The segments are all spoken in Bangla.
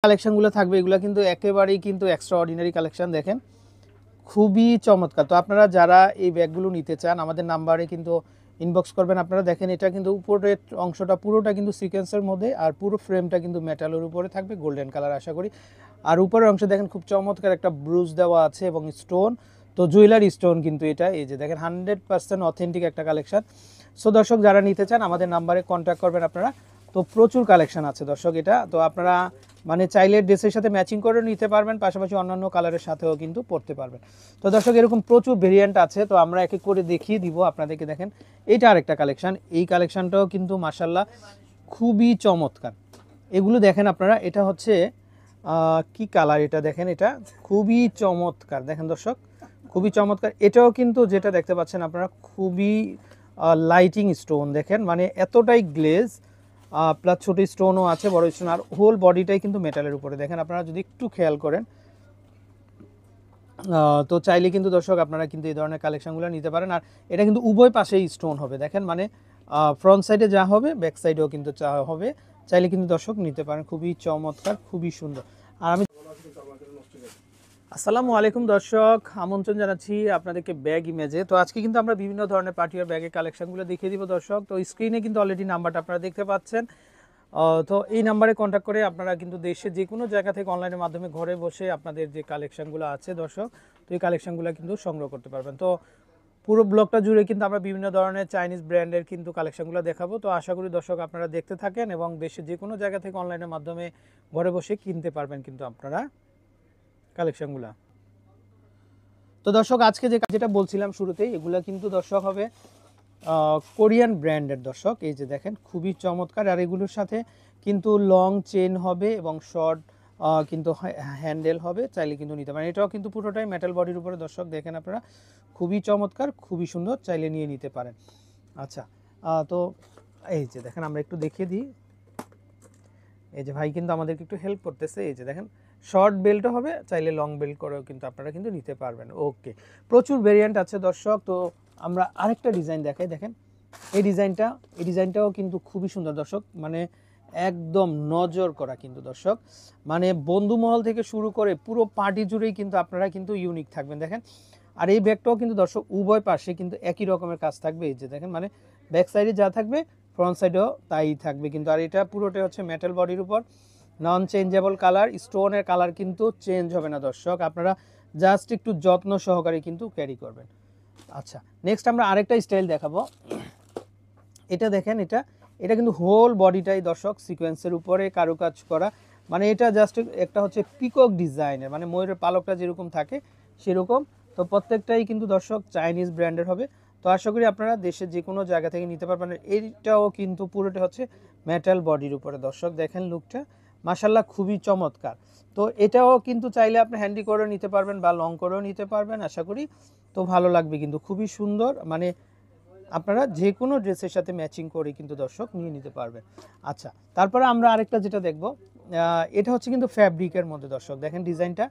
কালেকশনগুলো থাকবে এগুলো কিন্তু একেবারেই কিন্তু এক্সট্রা অর্ডিনারি কালেকশন, দেখেন খুবই চমৎকার। তো আপনারা যারা এই ব্যাগগুলো নিতে চান আমাদের নাম্বারে কিন্তু ইনবক্স করবেন। আপনারা দেখেন এটা কিন্তু উপরের অংশটা পুরোটা কিন্তু সিকোয়েন্সের মধ্যে, আর পুরো ফ্রেমটা কিন্তু মেটালের উপরে থাকবে, গোল্ডেন কালার আশা করি। আর উপরের অংশে দেখেন খুব চমৎকার একটা ব্রুজ দেওয়া আছে এবং স্টোন, তো জুয়েলারি স্টোন কিন্তু এটা, এই যে দেখেন 100% অথেন্টিক একটা কালেকশন। সো দর্শক যারা নিতে চান আমাদের নাম্বারে কন্ট্যাক্ট করবেন আপনারা। তো প্রচুর কালেকশন আছে দর্শক এটা, তো আপনারা মানে চাইলে ড্রেসের সাথে ম্যাচিং করে নিতে পারবেন, পাশাপাশি অন্যান্য কালারের সাথেও কিন্তু পরতে পারবেন। তো দর্শক এরকম প্রচুর ভেরিয়েন্ট আছে, তো আমরা এক এক করে দেখিয়ে দিব আপনাদেরকে। দেখেন এইটা আরেকটা কালেকশন, এই কালেকশনটাও কিন্তু মাশাল্লাহ খুবই চমৎকার। এগুলো দেখেন আপনারা, এটা হচ্ছে কি কালার, এটা দেখেন এটা খুবই চমৎকার, দেখেন দর্শক খুবই চমৎকার। এটাও কিন্তু যেটা দেখতে পাচ্ছেন আপনারা খুবই লাইটিং স্টোন, দেখেন মানে এতটাই গ্লেজ, প্লাস ছোট স্টোনও আছে, বড় স্টোন, আর হোল বডিটাই কিন্তু মেটালের উপরে। দেখেন আপনারা যদি একটু খেয়াল করেন, তো চাইলে কিন্তু দর্শক আপনারা কিন্তু এই ধরনের কালেকশনগুলো নিতে পারেন। আর এটা কিন্তু উভয় পাশেই স্টোন হবে, দেখেন মানে ফ্রন্ট সাইডে যা হবে ব্যাক সাইডেও কিন্তু যা হবে, চাইলে কিন্তু দর্শক নিতে পারেন। খুবই চমৎকার, খুবই সুন্দর। আর আমি আসসালামু আলাইকুম দর্শক, আমন্ত্রণ জানাচ্ছি আপনাদেরকে ব্যাগ ইমেজে। তো আজকে কিন্তু আমরা বিভিন্ন ধরনের পার্টিওয়ার ব্যাগের কালেকশনগুলো দেখিয়ে দিব দর্শক। তো স্ক্রিনে কিন্তু অলরেডি নাম্বারটা আপনারা দেখতে পাচ্ছেন। তো এই নাম্বারে কন্ট্যাক্ট করে আপনারা কিন্তু দেশের যে কোনো জায়গা থেকে অনলাইনের মাধ্যমে ঘরে বসে আপনাদের যে কালেকশনগুলো আছে দর্শক, তো এই কালেকশনগুলো কিন্তু সংগ্রহ করতে পারবেন। তো পুরো ব্লগটা জুড়ে কিন্তু আমরা বিভিন্ন ধরনের চাইনিজ ব্র্যান্ডের কিন্তু কালেকশনগুলো দেখাবো। তো আশা করি দর্শক আপনারা দেখতে থাকেন এবং দেশের যে কোনো জায়গা থেকে অনলাইনের মাধ্যমে ঘরে বসে কিনতে পারবেন কিন্তু আপনারা কালেকশনগুলো। তো দর্শক আজকে যেটা বলছিলাম শুরুতেই, এগুলো কিন্তু দর্শক হবে কোরিয়ান ব্র্যান্ডের দর্শক। এই যে দেখেন খুবই চমৎকার, আর এগুলোর সাথে কিন্তু লং চেন হবে এবং শর্ট কিন্তু হ্যান্ডেল হবে, চাইলে কিন্তু নিতে পারেন। এটাও কিন্তু পুরোটাই মেটাল বডির উপরে দর্শক, দেখেন আপনারা খুবই চমৎকার, খুবই সুন্দর, চাইলে নিয়ে নিতে পারেন। আচ্ছা, তো এই যে দেখেন আমরা একটু দেখিয়ে দিই, এই যে ভাই কিন্তু আমাদেরকে একটু হেল্প করতেছে। এই যে দেখেন শর্ট বেল্টও হবে, চাইলে লং বেল্ট করেও কিন্তু আপনারা কিন্তু নিতে পারবেন। ওকে, প্রচুর ভেরিয়েন্ট আছে দর্শক। তো আমরা আরেকটা ডিজাইন দেখাই, দেখেন এই ডিজাইনটাও কিন্তু খুবই সুন্দর দর্শক, মানে একদম নজর করা কিন্তু দর্শক, মানে বন্ধুমহল থেকে শুরু করে পুরো পার্টি জুড়েই কিন্তু আপনারা কিন্তু ইউনিক থাকবেন। দেখেন আর এই ব্যাগটাও কিন্তু দর্শক উভয় পাশে কিন্তু একই রকমের কাজ থাকবে। এই যে দেখেন মানে ব্যাক সাইডে যা থাকবে ফ্রন্ট সাইডেও তাই থাকবে কিন্তু। আর এটা পুরোটাই হচ্ছে মেটাল বডির উপর, নন চেঞ্জেবল কালার, স্টোনের কালার কিন্তু চেঞ্জ হবে না দর্শক, আপনারা জাস্ট একটু যত্ন সহকারে কিন্তু ক্যারি করবেন। আচ্ছা, নেক্সট আমরা আরেকটা স্টাইল দেখাবো। এটা দেখেন, এটা কিন্তু হোল বডিটাই দর্শক সিকোয়েন্সের উপরে কারুকাজ করা, মানে এটা জাস্ট একটা হচ্ছে পিকক ডিজাইনের, মানে ময়ূরের পালকটা যেরকম থাকে সেরকম। তো প্রত্যেকটাই কিন্তু দর্শক চাইনিজ ব্র্যান্ডের হবে। তো আশা করি আপনারা দেশের যে কোনো জায়গা থেকে নিতে পারবেন। এইটাও কিন্তু পুরোটা হচ্ছে মেটাল বডির উপরে দর্শক, দেখেন লুকটা মাশাল্লাহ খুবই চমৎকার। তো এটাও কিন্তু চাইলে আপনি হ্যান্ডি করেও নিতে পারবেন বা লং করেও নিতে পারবেন আশা করি। তো ভালো লাগবে কিন্তু, খুবই সুন্দর, মানে আপনারা যে কোনো ড্রেসের সাথে ম্যাচিং করে কিন্তু দর্শক নিয়ে নিতে পারবেন। আচ্ছা, তারপরে আমরা আরেকটা যেটা দেখব, এটা হচ্ছে কিন্তু ফ্যাব্রিকের মধ্যে দর্শক, দেখেন ডিজাইনটা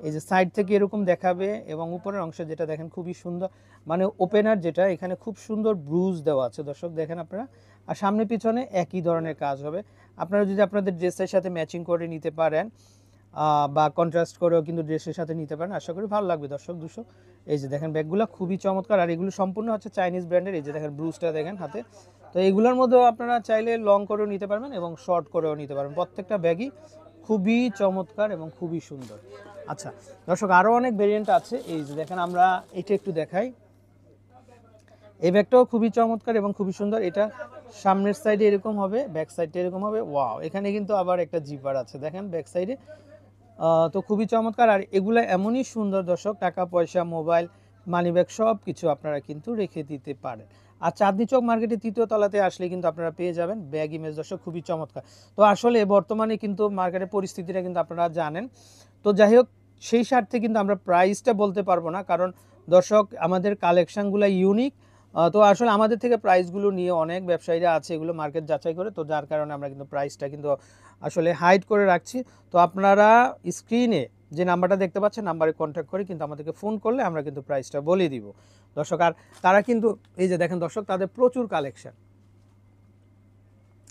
এই যে সাইড থেকে এরকম দেখাবে এবং উপরের অংশে যেটা দেখেন খুবই সুন্দর, মানে ওপেনার যেটা এখানে খুব সুন্দর ব্রুজ দেওয়া আছে দর্শক, দেখেন আপনারা। আর সামনে পিছনে একই ধরনের কাজ হবে। আপনারা যদি আপনাদের ড্রেসের সাথে ম্যাচিং করে নিতে পারেন বা কন্ট্রাস্ট করেও কিন্তু ড্রেসের সাথে নিতে পারেন, আশা করি ভালো লাগবে দর্শক। এই যে দেখেন ব্যাগগুলো খুবই চমৎকার, আর এগুলো সম্পূর্ণ হচ্ছে চাইনিজ ব্র্যান্ডের। এই যে দেখেন ব্রুজটা দেখেন হাতে। তো এইগুলোর মধ্যেও আপনারা চাইলে লং করেও নিতে পারবেন এবং শর্ট করেও নিতে পারবেন, প্রত্যেকটা ব্যাগই খুবই চমৎকার এবং খুবই সুন্দর। আচ্ছা দর্শক, আরও অনেক ভেরিয়েন্ট আছে। এই যে দেখেন আমরা এটা একটু দেখাই, এই ব্যাগটাও খুবই চমৎকার এবং খুবই সুন্দর। এটা সামনের সাইডে এরকম হবে, ব্যাক সাইডটা এরকম হবে। ওয়াও, এখানে কিন্তু আবার একটা জিপার আছে, দেখেন ব্যাক সাইডে। তো খুবই চমৎকার। আর এগুলো এমনই সুন্দর দর্শক, টাকা পয়সা, মোবাইল, মানি ব্যাগ সব কিছু আপনারা কিন্তু রেখে দিতে পারেন। আর চাঁদনী চক মার্কেটের 3য় তলাতে আসলে কিন্তু আপনারা পেয়ে যাবেন ব্যাগ ইমেজ দর্শক, খুবই চমৎকার। তো আসলে বর্তমানে কিন্তু মার্কেটের পরিস্থিতিটা কিন্তু আপনারা জানেন। তো যাই হোক, সেই স্বার্থে কিন্তু আমরা প্রাইসটা বলতে পারবো না, কারণ দর্শক আমাদের কালেকশানগুলো ইউনিক। তো আসলে আমাদের থেকে প্রাইসগুলো নিয়ে অনেক ব্যবসায়ীরা আছে, এগুলো মার্কেট যাচাই করে, তো যার কারণে আমরা কিন্তু প্রাইসটা কিন্তু আসলে হাইড করে রাখছি। তো আপনারা স্ক্রিনে যে নাম্বারটা দেখতে পাচ্ছেন, নাম্বারে কন্ট্যাক্ট করে কিন্তু আমাদেরকে ফোন করলে আমরা কিন্তু প্রাইসটা বলে দিব দর্শক। আর তারা কিন্তু এই যে দেখেন দর্শক, তাদের প্রচুর কালেকশান,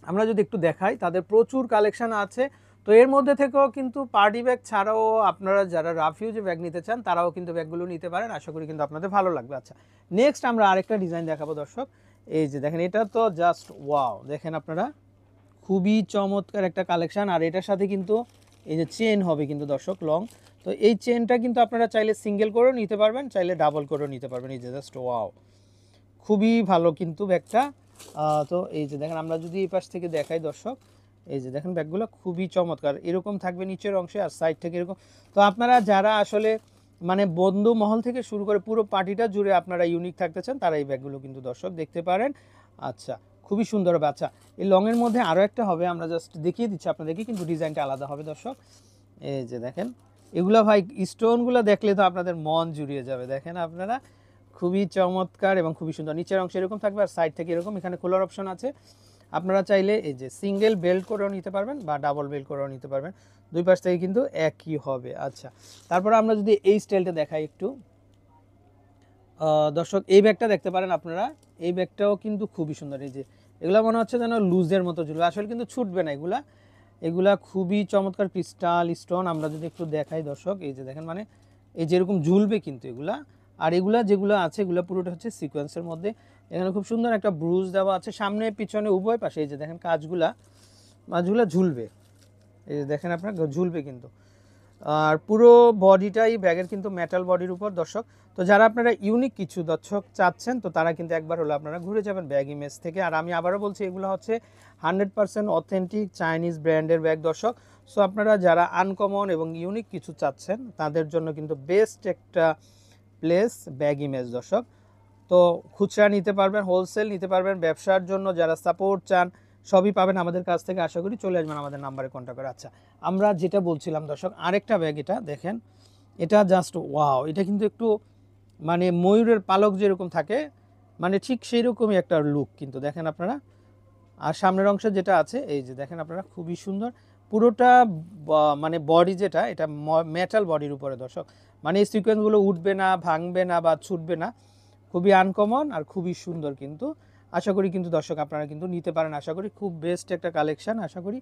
আমরা যদি একটু দেখাই, তাদের প্রচুর কালেকশান আছে। তো এর মধ্যে থেকেও কিন্তু পার্টি ব্যাগ ছাড়াও আপনারা যারা রাফ ইউজে ব্যাগ নিতে চান তারাও কিন্তু ব্যাগগুলো নিতে পারেন, আশা করি কিন্তু আপনাদের ভালো লাগবে। আচ্ছা, নেক্সট আমরা আরেকটা ডিজাইন দেখাবো দর্শক। এই যে দেখেন, এটা তো জাস্ট ওয়াও, দেখেন আপনারা খুবই চমৎকার একটা কালেকশন। আর এটার সাথে কিন্তু এই যে চেন হবে কিন্তু দর্শক লং, তো এই চেনটা কিন্তু আপনারা চাইলে সিঙ্গেল করেও নিতে পারবেন, চাইলে ডাবল করেও নিতে পারবেন। এই যে জাস্ট ওয়াও, খুবই ভালো কিন্তু ব্যাগটা। তো এই যে দেখেন, আমরা যদি এই পাশ থেকে দেখাই দর্শক, এই যে দেখেন ব্যাগগুলো খুবই চমৎকার, এরকম থাকবে নিচের অংশে আর সাইড থেকে এরকম। তো আপনারা যারা আসলে মানে বন্ধু মহল থেকে শুরু করে পুরো পার্টিটা জুড়ে আপনারা ইউনিক থাকতে চান, তারা এই ব্যাগগুলো কিন্তু দর্শক দেখতে পারেন। আচ্ছা, খুবই সুন্দর হবে। আচ্ছা, এই লংয়ের মধ্যে আরও একটা হবে, আমরা জাস্ট দেখিয়ে দিচ্ছি আপনাদেরকে, কিন্তু ডিজাইনটা আলাদা হবে দর্শক। এই যে দেখেন, এগুলো ভাই স্টোনগুলো দেখলে তো আপনাদের মন জুড়িয়ে যাবে। দেখেন আপনারা, খুবই চমৎকার এবং খুবই সুন্দর। নিচের অংশ এরকম থাকবে আর সাইড থেকে এরকম, এখানে খোলার অপশন আছে। আপনারা চাইলে এই যে সিঙ্গেল বেল্ট করেও নিতে পারবেন বা ডাবল বেল্ট করেও নিতে পারবেন, দুই পাশ থেকে কিন্তু একই হবে। আচ্ছা, তারপরে আমরা যদি এই স্টাইলটা দেখাই একটু দর্শক, এই ব্যাগটা দেখতে পারেন আপনারা, এই ব্যাগটাও কিন্তু খুবই সুন্দর। এই যে এগুলা মনে হচ্ছে যেন লুজের মতো ঝুলবে, আসলে কিন্তু ছুটবে না এগুলা। এগুলা খুবই চমৎকার ক্রিস্টাল স্টোন, আমরা যদি একটু দেখাই দর্শক, এই যে দেখেন মানে এই যেরকম ঝুলবে কিন্তু এগুলা। আর এগুলা যেগুলো আছে এগুলো পুরোটা হচ্ছে সিকোয়েন্সের মধ্যে। এখানে খুব সুন্দর একটা ব্রুজ দেওয়া আছে সামনে পিছনে উভয় পাশে। এই যে দেখেন মাছগুলা ঝুলবে, এই যে দেখেন আপনার ঝুলবে কিন্তু। আর পুরো বডিটাই ব্যাগের কিন্তু মেটাল বডির উপর দর্শক। তো যারা আপনারা ইউনিক কিছু দর্শক চাচ্ছেন, তো তারা কিন্তু একবার হলো আপনারা ঘুরে যাবেন ব্যাগ ইমেজ থেকে। আর আমি আবারও বলছি, এগুলো হচ্ছে 100% অথেন্টিক চাইনিজ ব্র্যান্ডের ব্যাগ দর্শক। সো আপনারা যারা আনকমন এবং ইউনিক কিছু চাচ্ছেন, তাদের জন্য কিন্তু বেস্ট একটা প্লেস ব্যাগ ইমেজ দর্শক। তো খুচরা নিতে পারবেন, হোলসেল নিতে পারবেন, ব্যবসার জন্য যারা সাপোর্ট চান, সবই পাবেন আমাদের কাছ থেকে। আশা করি চলে আসবেন আমাদের নাম্বারে কন্ট্যাক্ট করে। আচ্ছা, আমরা যেটা বলছিলাম দর্শক, আরেকটা ব্যাগ, এটা দেখেন, এটা জাস্ট ওয়াও, এটা কিন্তু একটু মানে ময়ূরের পালক যেরকম থাকে, মানে ঠিক সেই রকমই একটা লুক কিন্তু দেখেন আপনারা। আর সামনের অংশ যেটা আছে, এই যে দেখেন আপনারা, খুবই সুন্দর পুরোটা। মানে বডি যেটা, এটা মেটাল বডির উপরে দর্শক, মানে এই সিকোয়েন্সগুলো উঠবে না, ভাঙবে না বা ছুটবে না, খুবই আনকমন আর খুবই সুন্দর কিন্তু। আশা করি কিন্তু দর্শক আপনারা কিন্তু নিতে পারেন, আশা করি খুব বেস্ট একটা কালেকশন আশা করি।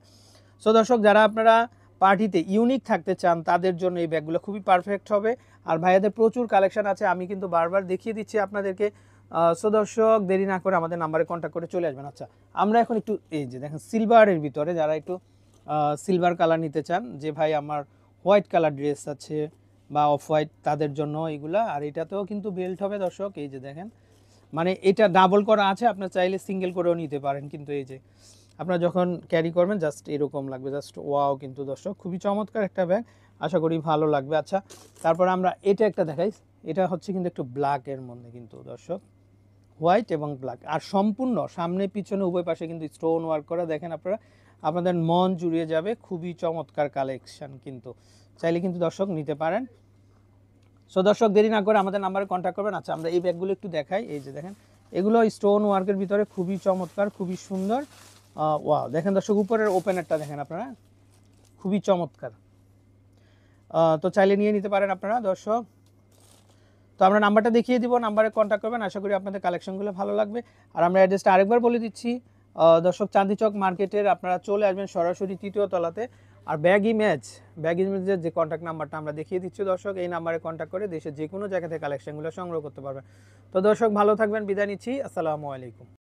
সো দর্শক, যারা আপনারা পার্টিতে ইউনিক থাকতে চান, তাদের জন্য এই ব্যাগগুলো খুবই পারফেক্ট হবে। আর ভাইয়াদের প্রচুর কালেকশন আছে, আমি কিন্তু বারবার দেখিয়ে দিচ্ছি আপনাদেরকে। সো দর্শক, দেরি না করে আমাদের নাম্বারে কন্ট্যাক্ট করে চলে আসবেন। আচ্ছা, আমরা এখন একটু এই যে দেখেন সিলভারের ভিতরে, যারা একটু সিলভার কালার নিতে চান, যে ভাই আমার হোয়াইট কালার ড্রেস আছে বা অফ হোয়াইট, তাদের জন্য এগুলা। আর এটাতেও কিন্তু বেল্ট হবে দর্শক, এই যে দেখেন, মানে এটা ডাবল করা আছে, আপনার চাইলে সিঙ্গেল করেও নিতে পারেন। কিন্তু এই যে আপনারা যখন ক্যারি করবেন জাস্ট এরকম লাগবে, জাস্ট ওয়াও কিন্তু দর্শক, খুবই চমৎকার একটা ব্যাগ, আশা করি ভালো লাগবে। আচ্ছা, তারপর আমরা এটা একটা দেখাই, এটা হচ্ছে কিন্তু একটু ব্ল্যাকের মধ্যে কিন্তু দর্শক, হোয়াইট এবং ব্ল্যাক, আর সম্পূর্ণ সামনে পিছনে উভয় পাশে কিন্তু স্টোন ওয়ার্ক করা। দেখেন আপনারা, আপনাদের মন জুড়িয়ে যাবে, খুবই চমৎকার কালেকশন কিন্তু, চাইলে কিন্তু দর্শক নিতে পারেন। সো দর্শক, দেরি না করে আমাদের নাম্বারে কন্ট্যাক্ট করবেন। আচ্ছা, আমরা এই ব্যাগগুলো একটু দেখাই, এই যে দেখেন, এগুলো স্টোন ওয়ার্কের ভিতরে খুবই চমৎকার, খুবই সুন্দর। ওয়াও, দেখেন দর্শক, উপরের ওপেনারটা দেখেন আপনারা, খুবই চমৎকার। তো চাইলে নিয়ে নিতে পারেন আপনারা দর্শক। তো আমরা নাম্বারটা দেখিয়ে দিব, নাম্বারে কন্ট্যাক্ট করবেন, আশা করি আপনাদের কালেকশনগুলো ভালো লাগবে। আর আমরা অ্যাড্রেসটা আরেকবার বলে দিচ্ছি দর্শক, চাঁদনি চক মার্কেটের আপনারা চলে আসবেন সরাসরি 3য় তলাতে। আর ব্যাগ ইমেজের যে কন্ট্যাক্ট নাম্বারটা আমরা দেখিয়ে দিচ্ছি দর্শক, এই নাম্বারে কন্ট্যাক্ট করে দেশের যে কোনো জায়গা থেকে কালেকশনগুলো সংগ্রহ করতে পারবেন। তো দর্শক, ভালো থাকবেন, বিদায় নিচ্ছি, আসসালামু আলাইকুম।